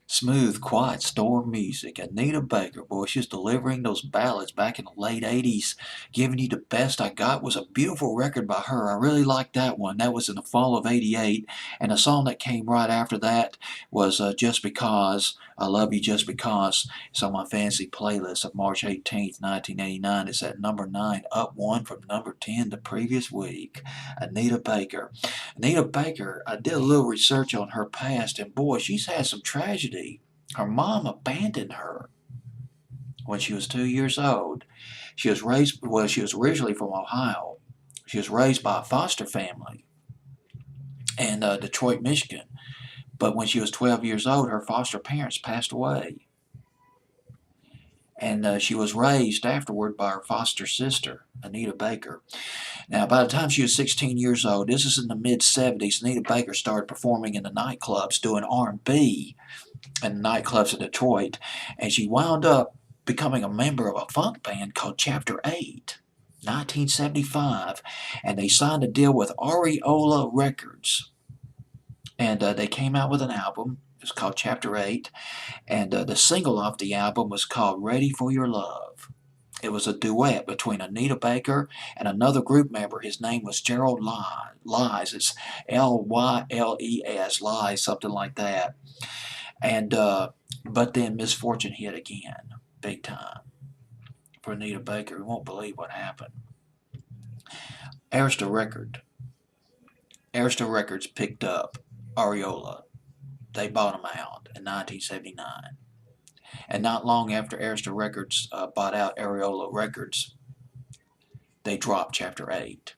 Smooth, quiet storm music. Anita Baker, boy, she was delivering those ballads back in the late 80s. Giving You the Best I Got was a beautiful record by her. I really liked that one. That was in the fall of 88. And the song that came right after that was Just Because. I Love You Just Because. It's on my fancy playlist of March 18th, 1989. It's at number 9, up one from number 10 the previous week. Anita Baker. Anita Baker, I did a little research on her past, and boy, she's had some tragedy. Her mom abandoned her when she was 2 years old. She was originally from Ohio. She was raised by a foster family in Detroit, Michigan. But when she was 12 years old, her foster parents passed away. And she was raised afterward by her foster sister, Anita Baker. Now, by the time she was 16 years old, this is in the mid-70s, Anita Baker started performing in the nightclubs, doing R&B in the nightclubs in Detroit, and she wound up becoming a member of a funk band called Chapter 8, 1975, and they signed a deal with Areola Records, and they came out with an album. It's called Chapter 8, and the single off the album was called Ready for Your Love. It was a duet between Anita Baker and another group member. His name was Gerald Lies. It's Lyles, Lies, something like that. And but then misfortune hit again, big time, for Anita Baker. You won't believe what happened. Arista Record, Arista Records picked up Areola. They bought him out in 1979. And not long after Arista Records bought out Areola Records, they dropped Chapter 8.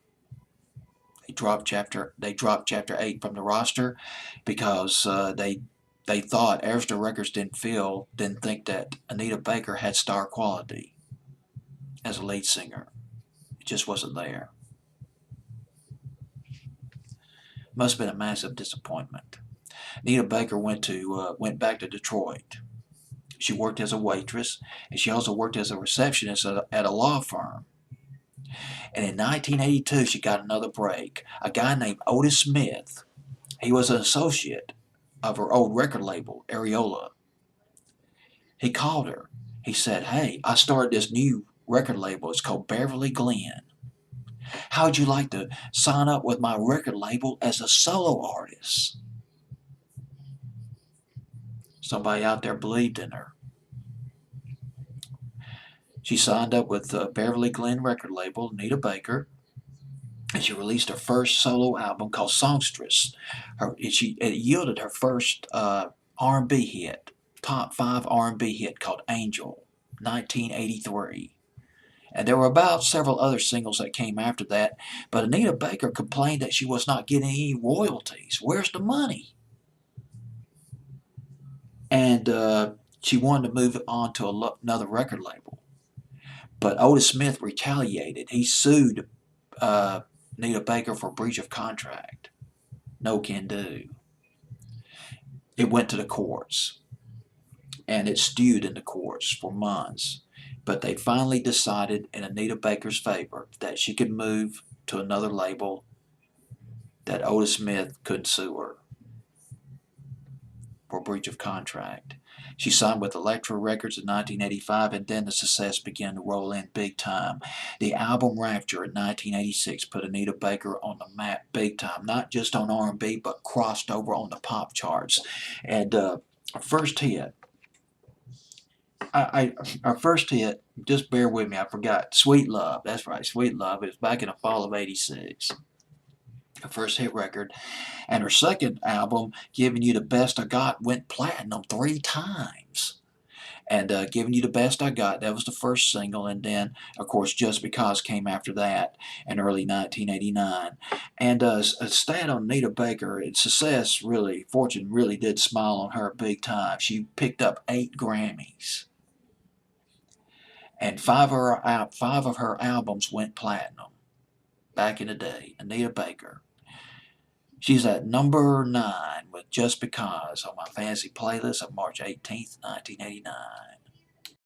They dropped Chapter 8 from the roster because they thought Arista Records didn't think that Anita Baker had star quality as a lead singer. It just wasn't there. Must have been a massive disappointment. Anita Baker went back to Detroit. She worked as a waitress, and she also worked as a receptionist at a law firm. And in 1982, she got another break. A guy named Otis Smith, he was an associate of her old record label, Areola. He called her. He said, "Hey, I started this new record label. It's called Beverly Glen. How would you like to sign up with my record label as a solo artist?" Somebody out there believed in her. She signed up with the Beverly Glen record label, Anita Baker, and she released her first solo album called Songstress. It yielded her first R&B hit, top 5 R&B hit called Angel, 1983. And there were about several other singles that came after that, but Anita Baker complained that she was not getting any royalties. Where's the money? And she wanted to move on to another record label. But Otis Smith retaliated. He sued Anita Baker for breach of contract. No can do. It went to the courts, and it stewed in the courts for months. But they finally decided in Anita Baker's favor that she could move to another label, that Otis Smith could sue her for breach of contract. She signed with Elektra Records in 1985, and then the success began to roll in big time. The album Rapture in 1986 put Anita Baker on the map big time, not just on R&B, but crossed over on the pop charts. And our first hit, our first hit, just bear with me, I forgot, Sweet Love. That's right, Sweet Love. It was back in the fall of '86. Her first hit record. And her second album, Giving You the Best I Got, went platinum 3 times. And Giving You the Best I Got, that was the first single. And then, of course, Just Because came after that in early 1989. And a stat on Anita Baker, its success really, fortune really did smile on her big time. She picked up 8 Grammys. And 5 of her albums went platinum back in the day. Anita Baker. She's at number 9 with Just Because on my fancy playlist of March 18th, 1989.